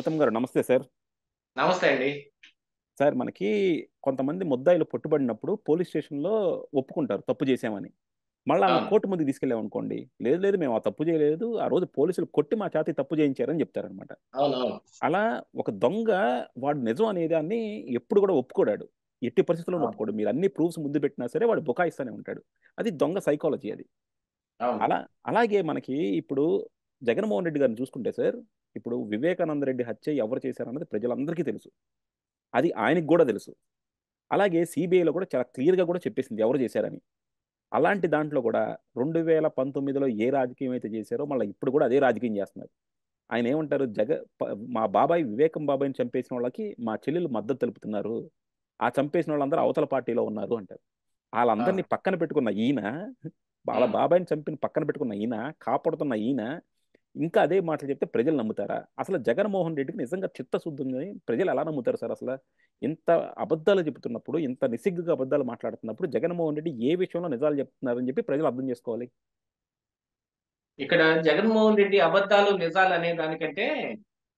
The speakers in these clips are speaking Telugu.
గౌతమ్ గారు నమస్తే సార్. నమస్తే అండి. సార్ మనకి కొంతమంది ముద్దాయిలు పట్టుబడినప్పుడు పోలీస్ స్టేషన్లో ఒప్పుకుంటారు తప్పు చేశామని. మళ్ళీ వాళ్ళని అవును. కోర్టు ముందుకు తీసుకెళ్ళామనుకోండి, లేదు లేదు మేము ఆ తప్పు చేయలేదు, ఆ రోజు పోలీసులు కొట్టి మా చేత ఈ తప్పు చేయించారని చెప్తారనమాట. అవునవును. అలా ఒక దొంగ వాడు నిజం అనే దాన్ని ఎప్పుడు కూడా ఒప్పుకోడాడు. ఎట్టి పరిస్థితుల్లో అవును. ఒప్పుకోడు. మీరు అన్ని ప్రూఫ్స్ ముందు పెట్టినా సరే వాడు బుకాయిస్తూనే ఉంటాడు. అది దొంగ సైకాలజీ అది. అవును. అలా అలాగే మనకి ఇప్పుడు జగన్మోహన్ రెడ్డి గారిని చూసుకుంటే సార్, ఇప్పుడు వివేకానంద రెడ్డి హత్య ఎవరు చేశారన్నది ప్రజలందరికీ తెలుసు. అది ఆయనకి కూడా తెలుసు. అలాగే సిబిఐలో కూడా చాలా క్లియర్గా కూడా చెప్పేసింది ఎవరు చేశారని. అలాంటి దాంట్లో కూడా 2019లో ఏ రాజకీయం అయితే చేశారో మళ్ళీ ఇప్పుడు కూడా అదే రాజకీయం చేస్తున్నారు. ఆయన ఏమంటారు, మా బాబాయ్ వివేకం బాబాయ్ని చంపేసిన వాళ్ళకి మా చెల్లెలు మద్దతు తెలుపుతున్నారు, ఆ చంపేసిన వాళ్ళందరూ అవతల పార్టీలో ఉన్నారు అంటారు. వాళ్ళందరినీ అవును. పక్కన పెట్టుకున్న ఈయన, వాళ్ళ హ్మ్. బాబాయ్ని చంపిన పక్కన పెట్టుకున్న ఈయన, కాపాడుతున్న ఈయన ఇంకా అదే మాటలు చెప్తే ప్రజలు నమ్ముతారా? అసలు జగన్మోహన్ రెడ్డికి నిజంగా చిత్తశుద్ధి ఉందని ప్రజలు ఎలా నమ్ముతారు సార్ అసలు? ఇంత అబద్ధాలు చెబుతున్నప్పుడు, ఇంత నిస్సిగ్గుగా అబద్ధాలు మాట్లాడుతున్నప్పుడు జగన్మోహన్ రెడ్డి ఏ విషయంలో నిజాలు చెప్తున్నారని చెప్పి ప్రజలు అర్థం చేసుకోవాలి. ఇక్కడ జగన్మోహన్ రెడ్డి అబద్ధాలు, నిజాలు అనే దానికంటే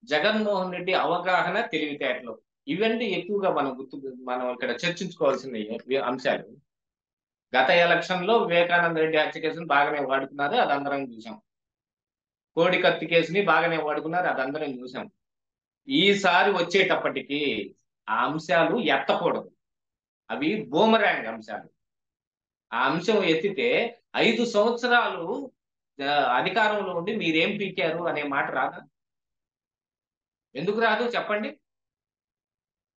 జగన్మోహన్ రెడ్డి అవగాహన, తెలివితేటలు ఇవంటి ఎక్కువగా మనం ఇక్కడ చర్చించుకోవాల్సిన అంశాలు. గత ఎలక్షన్ లో వివేకానంద రెడ్డి హత్య కేసును బాగానే వాడుకున్నారు, అది అందరం చూసాం. కోడి కత్తి కేసుని బాగానే వాడుకున్నారు, అది అందరం చూసాం. ఈసారి వచ్చేటప్పటికి ఆ అంశాలు ఎత్తకూడదు. అవి బూమరాంగ్ అంశాలు. ఆ అంశం ఎత్తితే 5 సంవత్సరాలు అధికారంలో ఉండి మీరేం పీకారు అనే మాట రాదా? ఎందుకు రాదు చెప్పండి?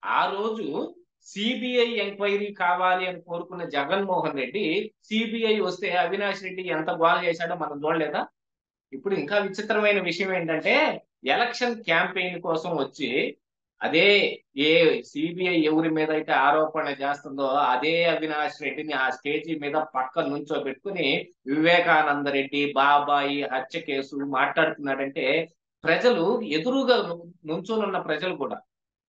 ఆ రోజు సిబిఐ ఎంక్వైరీ కావాలి అని కోరుకున్న జగన్మోహన్ రెడ్డి, సిబిఐ వస్తే అవినాష్ రెడ్డి ఎంత గోల చేశాడో మనం చూడలేదా? ఇప్పుడు ఇంకా విచిత్రమైన విషయం ఏంటంటే, ఎలక్షన్ క్యాంపెయిన్ కోసం వచ్చి అదే ఏ సిబిఐ ఎవరి మీద అయితే ఆరోపణ చేస్తుందో అదే అవినాష్ రెడ్డిని ఆ స్టేజీ మీద పక్కన నుంచోబెట్టుకుని వివేకానంద రెడ్డి బాబాయి హత్య కేసు మాట్లాడుతున్నాడంటే, ప్రజలు ఎదురుగా నుంచోనున్న ప్రజలు కూడా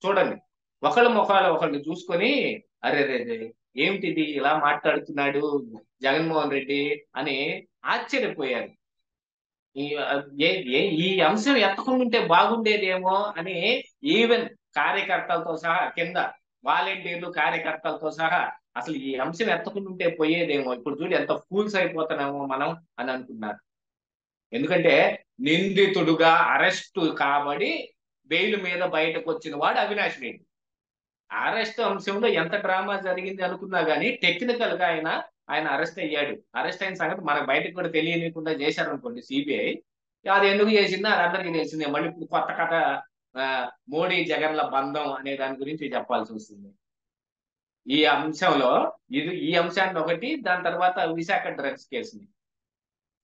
చూడండి, ఒకళ్ళ ముఖాలు ఒకళ్ళు చూసుకొని అరే రే రే, ఏమిటిది ఇలా మాట్లాడుతున్నాడు జగన్మోహన్ రెడ్డి అని ఆశ్చర్యపోయారు. ఈ ఈ అంశం ఎత్తకుండుంటే బాగుండేదేమో అని ఈవెన్ కార్యకర్తలతో సహా, కింద వాలంటీర్లు కార్యకర్తలతో సహా అసలు ఈ అంశం ఎత్తకుండుంటే పోయేదేమో, ఇప్పుడు చూడు ఎంత ఫూల్స్ అయిపోతున్నామో మనం అని అనుకున్నారు. ఎందుకంటే నిందితుడుగా అరెస్టు కాబడి బెయిల్ మీద బయటకు వచ్చిన వాడు అవినాష్ రెడ్డి. అరెస్ట్ అంశంలో ఎంత డ్రామా జరిగింది అనుకున్నా గానీ టెక్నికల్ గా ఆయన అరెస్ట్ అయ్యాడు. అరెస్ట్ అయిన సంగతి మనకు బయటకు కూడా తెలియనికుండా చేశారనుకోండి సిబిఐ, అది ఎందుకు చేసిందో అది అందరికీ తెలిసిందే. మళ్ళీ ఇప్పుడు కొత్త కథ, మోడీ జగన్ల బంధం అనే దాని గురించి చెప్పాల్సి వస్తుంది. ఈ అంశంలో ఈ అంశాన్ని ఒకటి, దాని తర్వాత విశాఖ డ్రగ్స్ కేసుని,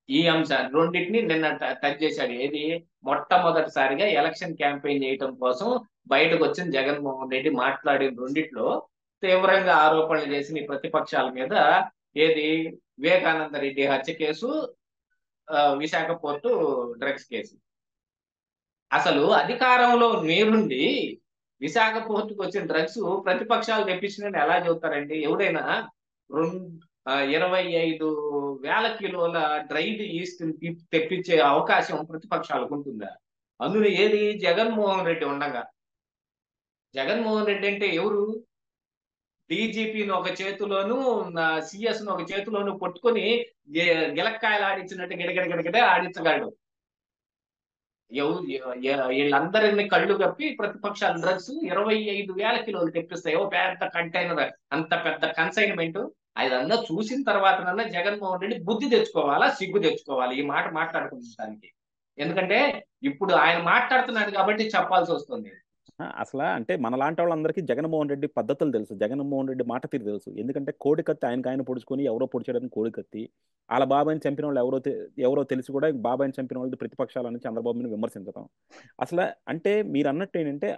ఈ అంశాన్ని రెండింటిని నిన్న టచ్ చేశాడు. ఏది మొట్టమొదటిసారిగా ఎలక్షన్ క్యాంపెయిన్ చేయటం కోసం బయటకు వచ్చిన జగన్మోహన్ రెడ్డి మాట్లాడిన రెండిట్లో తీవ్రంగా ఆరోపణలు చేసిన ఈ ప్రతిపక్షాల మీద, ఏది వివేకానంద రెడ్డి హత్య case, Visakha port drugs case. అసలు అధికారంలో మీరుండి విశాఖ పోర్టుకు వచ్చిన డ్రగ్స్ ప్రతిపక్షాలు తెప్పించినని ఎలా చెబుతారండి? ఎవడైనా 25,000 కిలోల డ్రైడ్ ఈస్ట్ తెప్పించే అవకాశం ప్రతిపక్షాలకు ఉంటుందా? అందులో ఏది జగన్మోహన్ రెడ్డి ఉండగా. జగన్మోహన్ రెడ్డి అంటే ఎవరు? డీజీపీని ఒక చేతిలోను, సిఎస్ ను ఒక చేతిలోను పట్టుకొని గిలక్కాయలు ఆడించినట్టు గిడగిడ గిడగిడే ఆడించగలడు. వీళ్ళందరినీ కళ్ళు కప్పి ప్రతిపక్షాలు డ్రగ్స్ 25,000 కిలోలు తెప్పిస్తాయి. ఓ పెద్ద కంటైనర్, అంత పెద్ద కన్సైన్మెంట్. అదంతా చూసిన తర్వాతనన్నా జగన్మోహన్ రెడ్డి బుద్ధి తెచ్చుకోవాలా, సిగ్గు తెచ్చుకోవాలి ఈ మాట మాట్లాడుకుంటానికి. ఎందుకంటే ఇప్పుడు ఆయన మాట్లాడుతున్నాడు కాబట్టి చెప్పాల్సి వస్తుంది. అసలు అంటే మనలాంటి వాళ్ళందరికీ జగన్మోహన్ రెడ్డి పద్ధతులు తెలుసు, జగన్మోహన్ రెడ్డి మాట తీరు తెలుసు. ఎందుకంటే కోడి కత్తి ఆయనకు ఆయన పొడుచుకొని ఎవరో పొడిచాడని కోడి కత్తి, వాళ్ళ బాబాయిని చంపిన వాళ్ళు ఎవరో తెలిసి కూడా బాబాయిని చంపిన వాళ్ళు ప్రతిపక్షాలని చంద్రబాబుని విమర్శించడం. అసలు అంటే మీరు అన్నట్టు ఏంటంటే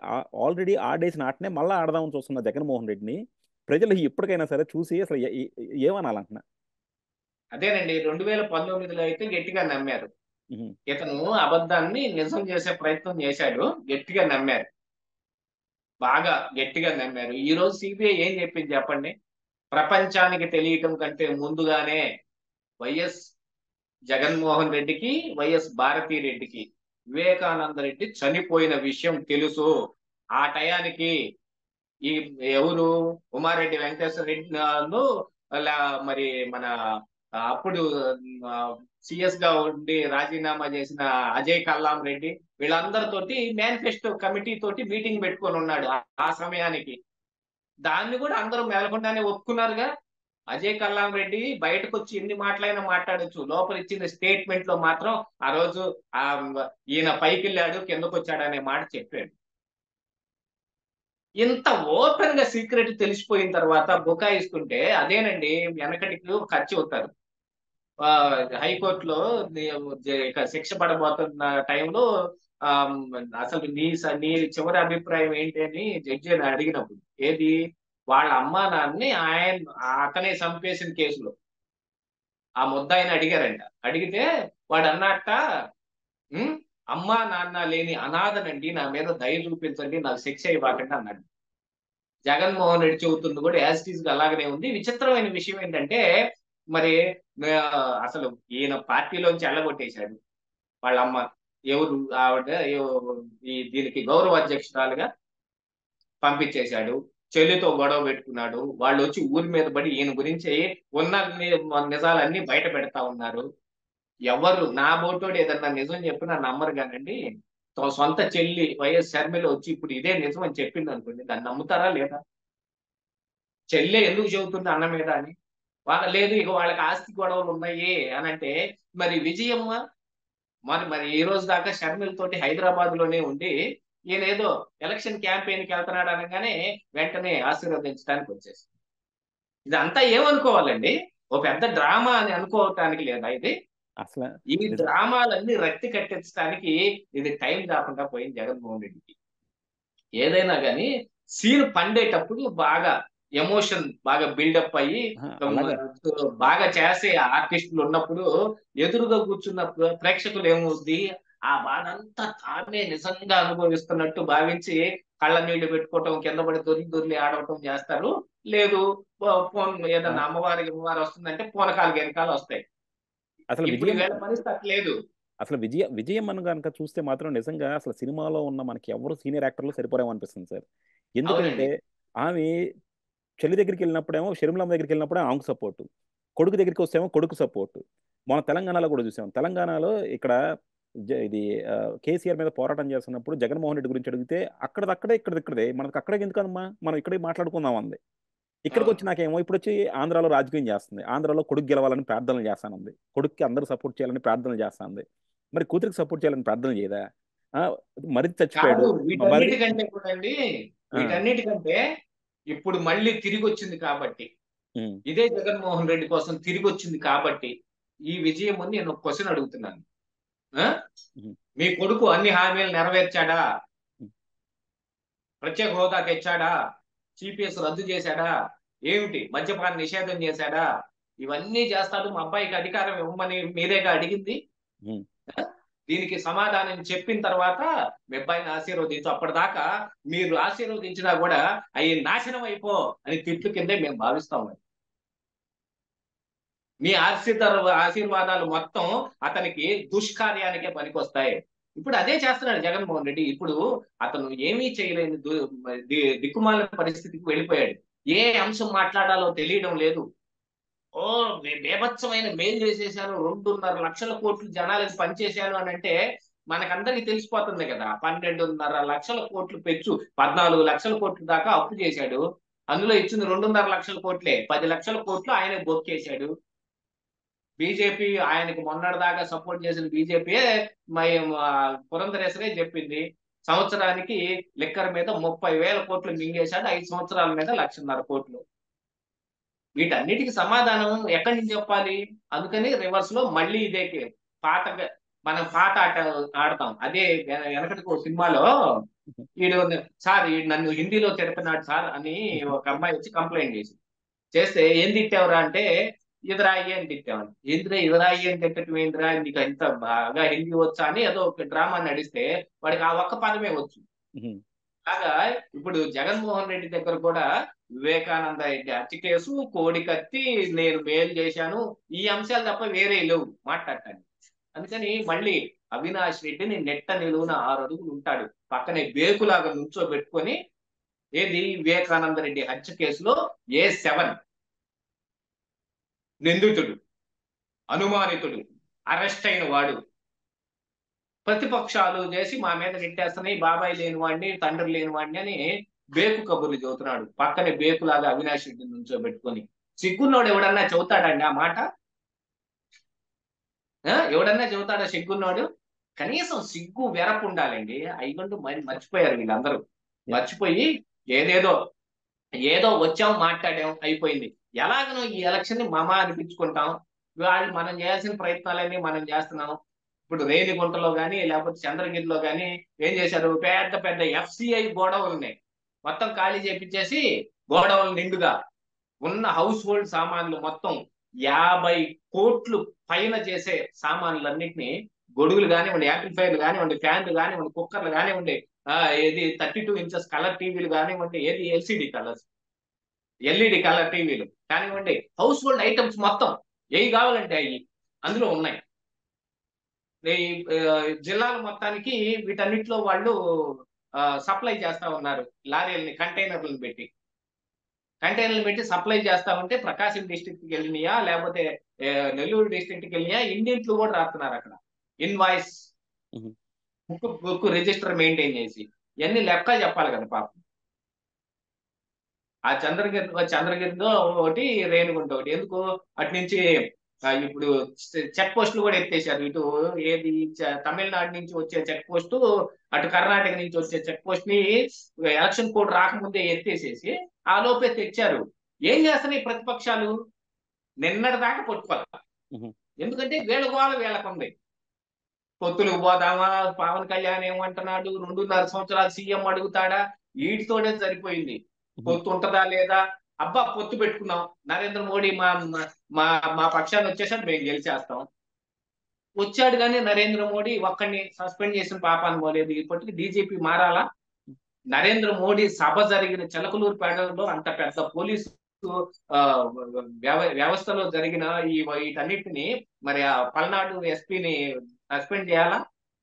ఆల్రెడీ ఆడేసిన ఆటనే మళ్ళీ ఆడదామని చూస్తున్న జగన్మోహన్ రెడ్డిని ప్రజలు ఎప్పటికైనా సరే చూసి అసలు ఏమనాలంటున్నా. అదేనండి, 2019లో అయితే గట్టిగా నమ్మారు. ఉహు. ఇతను అబద్ధాన్ని నిజం చేసే ప్రయత్నం చేశాడు, గట్టిగా నమ్మారు. బాగా గట్టిగా నమ్మారు. ఈ రోజు సిబిఐ ఏం చెప్పింది చెప్పండి? ప్రపంచానికి తెలియటం కంటే ముందుగానే వైఎస్ జగన్మోహన్ రెడ్డికి, వైఎస్ భారతీ రెడ్డికి వివేకానంద రెడ్డి చనిపోయిన విషయం తెలుసు. ఆ టయానికి ఈ ఎవరు ఉమారెడ్డి వెంకటేశ్వర రెడ్డి మరి మన అప్పుడు సిఎస్ గా ఉండి రాజీనామా చేసిన అజయ్ కల్లాం రెడ్డి వీళ్ళందరితోటి మేనిఫెస్టో కమిటీ తోటి మీటింగ్ పెట్టుకొని ఉన్నాడు ఆ సమయానికి. దాన్ని కూడా అందరూ మేలకుండానే ఒప్పుకున్నారుగా. అజయ్ కల్లాం రెడ్డి బయటకు వచ్చి ఎన్ని మాటలైనా మాట్లాడొచ్చు, లోపల ఇచ్చిన స్టేట్మెంట్ లో మాత్రం ఆ రోజు ఆ ఈయన పైకి వెళ్ళాడు కిందకు వచ్చాడు అనే మాట చెప్పాడు. ఇంత ఓపెన్ గా సీక్రెట్ తెలిసిపోయిన తర్వాత బుకాయిస్తుంటే అదేనండి వెనకటికి ఖర్చు అవుతారు. హైకోర్టులో శిక్ష పడబోతున్న టైంలో ఆ అసలు నీ చివరి అభిప్రాయం ఏంటి అని జడ్జి అని అడిగినప్పుడు ఏది వాళ్ళ అమ్మా నాన్నని అతనే చంపేసిన కేసులో ఆ ముద్దాయిని అడిగారంట. అడిగితే వాడు అన్నట్ట అమ్మా నాన్న లేని అనాథనండి, నా మీద దయ చూపించండి, నాకు శిక్ష ఇవ్వకండి అన్నాడు. జగన్మోహన్ రెడ్డి చెబుతుంది కూడా యాజ్ ఇట్ ఈజ్ గా అలాగనే ఉంది. విచిత్రమైన విషయం ఏంటంటే మరి అసలు ఈయన పార్టీలోంచి ఎల్లగొట్టేశాడు వాళ్ళ అమ్మ. ఎవరు ఆవిడ దీనికి గౌరవ అధ్యక్షురాలుగా పంపించేశాడు. చెల్లితో గొడవ పెట్టుకున్నాడు. వాళ్ళు వచ్చి ఊరి మీద పడి ఈయన గురించి ఉన్న నిజాలన్నీ బయట పెడతా ఉన్నారు. ఎవరు నా బోటోడు ఏదన్నా నిజం చెప్పినా నమ్మరు కానండి. సొంత చెల్లి వైఎస్ షర్మిల వచ్చి ఇప్పుడు ఇదే నిజం అని చెప్పింది అనుకోండి, దాన్ని నమ్ముతారా లేదా? చెల్లె ఎందుకు చెబుతుంది అన్న మీద అని లేదు ఇక వాళ్ళకి ఆస్తి గొడవలు ఉన్నాయి అని అంటే మరి విజయమ్మ మరి ఈ రోజు దాకా షర్మిల తోటి హైదరాబాద్ లోనే ఉండి ఈయన ఏదో ఎలక్షన్ క్యాంపెయిన్ కి వెళ్తున్నాడు అనగానే వెంటనే ఆశీర్వదించడానికి వచ్చేసింది. ఇదంతా ఏమనుకోవాలండి? ఒక పెద్ద డ్రామా అని అనుకోవటానికి లేదా ఇది? అసలు ఈ డ్రామాలన్నీ రక్తి కట్టించడానికి ఇది టైం కాకుండా పోయింది జగన్మోహన్ రెడ్డికి. ఏదైనా కానీ సీన్ పండేటప్పుడు బాగా ఎమోషన్ బాగా బిల్డప్ అయ్యి బాగా చేసే ఆర్టిస్టులు ఉన్నప్పుడు ఎదురుగా కూర్చున్న ప్రేక్షకులు ఏమవుద్ది, ఆ బాధ అంతా తానే నిజంగా అనుభవిస్తున్నట్టు భావించి కళ్ళ నీళ్లు పెట్టుకోవటం, కింద పడి దొర్లి ఆడవటం చేస్తారు. లేదు ఏదన్నా అమ్మవారి వస్తుందంటే పూనకాలు వెనకాలు వస్తాయి. అసలు ఇప్పుడు వీళ్ళ పరిస్థితి అట్లేదు. అసలు విజయం అని కనుక చూస్తే మాత్రం నిజంగా అసలు సినిమాలో ఉన్న మనకి ఎవరు సీనియర్ యాక్టర్లు సరిపోరేమో అనిపిస్తుంది సార్. ఎందుకంటే ఆమె చెల్లి దగ్గరికి వెళ్ళినప్పుడేమో షర్మిలమ్మ దగ్గరికి వెళ్ళినప్పుడే ఆమెకు సపోర్టు, కొడుకు దగ్గరికి వస్తేమో కొడుకు సపోర్టు. మన తెలంగాణలో కూడా చూసాం. తెలంగాణలో ఇక్కడ ఇది కేసీఆర్ మీద పోరాటం చేస్తున్నప్పుడు జగన్మోహన్ రెడ్డి గురించి అడిగితే అక్కడదే ఇక్కడే మనకు అక్కడే ఎందుకమ్మా, మనం ఇక్కడే మాట్లాడుకుందాం అంది. ఇక్కడికి వచ్చి నాకేమో ఇప్పుడు వచ్చి ఆంధ్రాలో రాజకీయం చేస్తుంది. ఆంధ్రాలో కొడుకు గెలవాలని ప్రార్థనలు చేస్తానంది, కొడుక్కి అందరూ సపోర్ట్ చేయాలని ప్రార్థనలు చేస్తాంది. మరి కూతురికి సపోర్ట్ చేయాలని ప్రార్థన చేయదా? మరి చచ్చిపోయాడు. వీటన్నిటికంటే కూడా అండి, వీటన్నిటికంటే ఇప్పుడు మళ్ళీ తిరిగి వచ్చింది కాబట్టి, ఇదే జగన్మోహన్ రెడ్డి కోసం తిరిగి వచ్చింది కాబట్టి ఈ విజయం అని నేను క్వశ్చన్ అడుగుతున్నాను. మీ కొడుకు అన్ని హామీలు నెరవేర్చాడా? ప్రత్యేక హోదా తెచ్చాడా? సిపిఎస్ రద్దు చేశాడా? ఏమిటి మద్యపాన నిషేధం చేశాడా? ఇవన్నీ చేస్తాడు. మా అబ్బాయికి అధికారం ఇవ్వమని మీరేగా అడిగింది. దీనికి సమాధానం చెప్పిన తర్వాత మీ అబ్బాయిని ఆశీర్వదించు. అప్పటిదాకా మీరు ఆశీర్వదించినా కూడా అవి నాశనం అయిపో అని తిట్లు కిందే మేము భావిస్తాము. మీ ఆశీర్వాదాలు మొత్తం అతనికి దుష్కార్యానికే పనికొస్తాయి. ఇప్పుడు అదే చేస్తున్నాడు జగన్మోహన్ రెడ్డి. ఇప్పుడు అతను ఏమీ చేయలేని దిక్కుమాలిన పరిస్థితికి వెళ్ళిపోయాడు. ఏ అంశం మాట్లాడాలో తెలియడం లేదు. బేభత్సమైన మేలు చేసేసాను, 2.5 లక్షల కోట్లు జనాలకు పనిచేశాను అని అంటే మనకందరికి తెలిసిపోతుంది కదా. 12.5 లక్షల కోట్లు పెంచు 14 లక్షల కోట్ల దాకా అప్పు చేశాడు. అందులో ఇచ్చింది 2.5 లక్షల కోట్లే. 10 లక్షల కోట్లు ఆయన బొక్కేశాడు. బీజేపీ ఆయనకు మొన్నటిదాకా సపోర్ట్ చేసిన బీజేపీ పురంధరేశ్వరే చెప్పింది సంవత్సరానికి లిక్కర్ మీద 30,000 కోట్లు మింగేశాడు. 5 సంవత్సరాల మీద 1,50,000 కోట్లు. వీటన్నిటికి సమాధానం ఎక్కడి నుంచి చెప్పాలి? అందుకని రివర్స్ లో మళ్ళీ ఇదే మనం పాత ఆట ఆడతాం. అదే వెనకటికి ఒక సినిమాలో వీడు సార్ నన్ను హిందీలో తిడుతున్నాడు సార్ అని ఒక అమ్మాయి వచ్చి కంప్లైంట్ చేస్తే ఏం తిట్టావురా అంటే ఎదురాయి అని తిట్టామని. ఎదురాయి అని తిట్టడం ఏంద్రా, నీకు ఎంత బాగా హిందీ వచ్చా అని ఏదో ఒక డ్రామా నడిస్తే వాడికి ఆ ఒక్క పదమే వచ్చు. అలాగా ఇప్పుడు జగన్మోహన్ రెడ్డి దగ్గర కూడా వివేకానంద రెడ్డి హత్య కేసు, కోడికత్తి, నేను మేలు చేశాను, ఈ అంశాలు తప్ప వేరే లేవు మాట్లాడటానికి. అందుకని మళ్ళీ అవినాష్ రెడ్డిని నెట్ట నిలువున 6 అడుగులు ఉంటాడు. పక్కనే బేకులాగా నుంచోబెట్టుకొని ఏది వివేకానంద రెడ్డి హత్య కేసులో A7 నిందితుడు, అనుమానితుడు, అరెస్ట్ అయిన వాడు. ప్రతిపక్షాలు చేసి మా మీద నెట్టేస్తున్నాయి, బాబాయ్ లేని వాడిని, తండ్రి లేని వాడిని అని బేకు కబుర్లు చెబుతున్నాడు. పక్కనే బేకులాగా అవినాష్ రెడ్డిని నుంచోబెట్టుకొని. సిగ్గున్నోడు ఎవడన్నా చెబుతాడండి ఆ మాట? ఎవడన్నా చెబుతాడా సిగ్గున్నోడు? కనీసం సిగ్గు వెరపు ఉండాలండి. అయ్యంటూ మర్చిపోయారు వీళ్ళందరూ. మర్చిపోయి ఏదేదో ఏదో వచ్చాం, మాట్లాడాం, అయిపోయింది. ఎలాగనో ఈ ఎలక్షన్ ని మమ అనిపించుకుంటాం. వాళ్ళు మనం చేయాల్సిన ప్రయత్నాలన్నీ మనం చేస్తున్నాం. ఇప్పుడు రేణిగుంటలో కానీ లేకపోతే చంద్రగిరిలో కానీ ఏం చేశారు, పెద్ద పెద్ద FCI గోడౌన్లు ఉన్నాయి, మొత్తం ఖాళీ చేపించేసి గోడౌన్లు నిండుగా ఉన్న హౌస్ హోల్డ్ సామాన్లు మొత్తం 50 కోట్లు పైన చేసే సామాన్లన్నింటినీ, గొడుగులు కానివ్వండి, యాంప్లిఫైర్లు కానివ్వండి, ఫ్యాన్లు కానివ్వండి, కుక్కర్లు కానివ్వండి, ఏది 32 ఇంచెస్ కలర్ టీవీలు కానివ్వండి, ఏది LED కలర్ టీవీలు కానివ్వండి, హౌస్ హోల్డ్ ఐటమ్స్ మొత్తం ఏవి కావాలంటే అవి అందులో ఉన్నాయి. ఈ జిల్లాల మొత్తానికి వీటన్నిటిలో వాళ్ళు సప్లై చేస్తా ఉన్నారు. లారీలని, కంటైనర్లను పెట్టి సప్లై చేస్తా ఉంటే ప్రకాశం డిస్ట్రిక్ట్కి వెళ్ళినాయా లేకపోతే నెల్లూరు డిస్ట్రిక్ట్కి వెళ్ళినాయా, ఇండింట్లు కూడా రాస్తున్నారు అక్కడ. ఇన్వాయిస్ బుక్ రిజిస్టర్ మెయింటైన్ చేసి ఇవన్నీ లెక్క చెప్పాలి కదా పాపం. ఆ చంద్రగిరిలో ఒకటి, రేణుగుంట ఒకటి. ఎందుకు అటు నుంచి ఇప్పుడు చెక్ పోస్టులు కూడా ఎత్తేసారు. ఇటు ఏది తమిళనాడు నుంచి వచ్చే చెక్ పోస్ట్, అటు కర్ణాటక నుంచి వచ్చే చెక్ పోస్ట్ ని ఎలక్షన్ కోడ్ రాకముందే ఎత్తేసేసి ఆ లోపే తెచ్చారు. ఏం చేస్తున్నాయి ప్రతిపక్షాలు? నిన్నటి దాకా పట్టుకోవాలి. ఎందుకంటే వీళ్ళ గోళ వీళ్ళకుంది. పొత్తులకు పోదామా, పవన్ కళ్యాణ్ ఏమంటున్నాడు, 2.5 సంవత్సరాలు సీఎం అడుగుతాడా, వీటితోనే సరిపోయింది. పొత్తు ఉంటదా లేదా? అబ్బా పొత్తు పెట్టుకున్నాం, నరేంద్ర మోడీ మా మా మా పక్షాన్ని వచ్చేసాడు, మేము గెలిచేస్తాం. వచ్చాడు కానీ నరేంద్ర మోడీ ఒక్కడిని సస్పెండ్ చేసిన పాపాన్ని పోలేదు. ఇప్పటికి DGP మారాలా? నరేంద్ర మోడీ సభ జరిగిన చిలకలూరుపేటలో అంత పెద్ద పోలీసు వ్యవస్థలో జరిగిన వీటన్నిటిని మరి ఆ పల్నాడు ఎస్పీని సస్పెండ్ చేయాలా?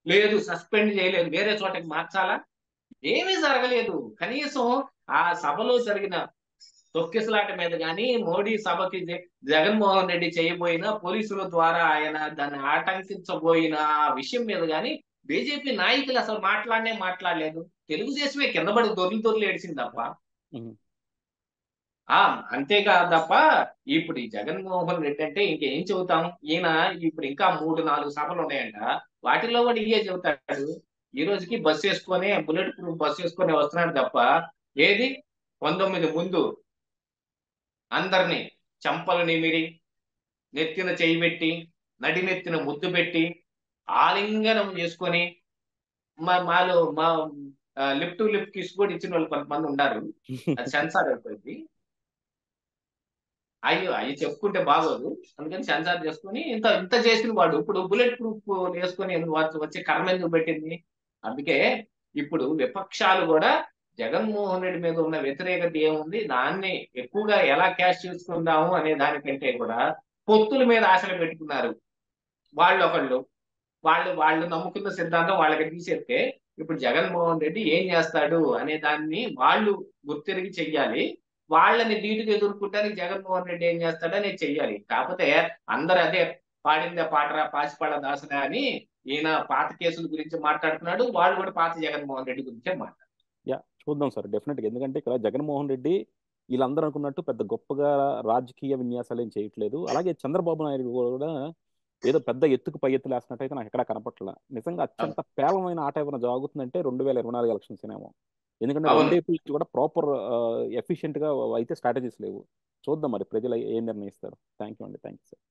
లేదు, సస్పెండ్ చేయలేదు, వేరే చోటకి మార్చాలా? ఏమీ జరగలేదు. కనీసం ఆ సభలో జరిగిన తొక్కిసలాట మీద కానీ, మోడీ సభకి జగన్మోహన్ రెడ్డి చేయబోయిన పోలీసుల ద్వారా ఆయన దాన్ని ఆటంకించబోయిన విషయం మీద కానీ బీజేపీ నాయకులు అసలు మాట్లాడలేదు. తెలుగుదేశమే కింద పడి దొర్లు ఏడిసింది తప్ప. అంతేకాదు తప్ప ఇప్పుడు ఈ జగన్మోహన్ రెడ్డి అంటే ఇంకేం చెబుతాం? ఈయన ఇప్పుడు ఇంకా 3-4 సభలు ఉన్నాయంట, వాటిల్లో కూడా ఇయే చెబుతాడు. ఈ రోజుకి బస్సు వేసుకొని, బుల్లెట్ ప్రూఫ్ బస్సు వేసుకొని వస్తున్నాడు తప్ప ఏది 19 ముందు అందరినీ చంపలు నిమిరి, నెత్తిన చేయి పెట్టి, నడినెత్తిన ముద్దు పెట్టి, ఆలింగనం చేసుకొని, మాలో మా లిప్ టు లిప్ కిస్ కూడా ఇచ్చిన వాళ్ళు కొంతమంది ఉన్నారు. అది సెన్సార్ అయిపోయింది. అవి చెప్పుకుంటే బాగోదు, అందుకని సెన్సార్ చేసుకుని ఇంత చేసిన వాడు ఇప్పుడు బుల్లెట్ ప్రూఫ్ వేసుకొని వచ్చే కర్మ ఎందుకు పెట్టింది? అందుకే ఇప్పుడు విపక్షాలు కూడా జగన్మోహన్ రెడ్డి మీద ఉన్న వ్యతిరేకత ఏముంది, దాన్ని ఎక్కువగా ఎలా క్యాష్ చేసుకుందాము అనే దానికంటే కూడా పొత్తుల మీద ఆశలు పెట్టుకున్నారు. వాళ్ళు నమ్ముకున్న సిద్ధాంతం వాళ్ళకి తీసేస్తే ఇప్పుడు జగన్మోహన్ రెడ్డి ఏం చేస్తాడు అనే దాన్ని వాళ్ళు గుర్తిరిగి చెయ్యాలి. వాళ్ళని ధీటుగా ఎదుర్కొంటానికి జగన్మోహన్ రెడ్డి ఏం చేస్తాడని చెయ్యాలి. కాకపోతే అందరు అదే పాడిందే పాటరా పాచిపాడ దాసరా అని ఈయన పాత కేసుల గురించి మాట్లాడుతున్నాడు, వాళ్ళు కూడా పాత జగన్మోహన్ రెడ్డి గురించే మాట్లాడుతున్నారు. చూద్దాం సార్, డెఫినెట్గా. ఎందుకంటే ఇక్కడ జగన్మోహన్ రెడ్డి వీళ్ళందరూ అనుకున్నట్టు పెద్ద గొప్పగా రాజకీయ విన్యాసాలు ఏం చేయట్లేదు. అలాగే చంద్రబాబు నాయుడు కూడా ఏదో పెద్ద ఎత్తుకు పై ఎత్తులు వేస్తున్నట్టయితే నాకు ఎక్కడా కనపట్ల. నిజంగా అత్యంత పేలవమైన ఆట ఏమైనా జరుగుతుందంటే 2024 ఎలక్షన్స్ ఏమో. ఎందుకంటే రెండేపీ కూడా ప్రాపర్ ఎఫిషియెంట్ గా అయితే స్ట్రాటజీస్ లేవు. చూద్దాం మరి ప్రజలు ఏం నిర్ణయిస్తారు. థ్యాంక్ యూ అండి. Thank you sir.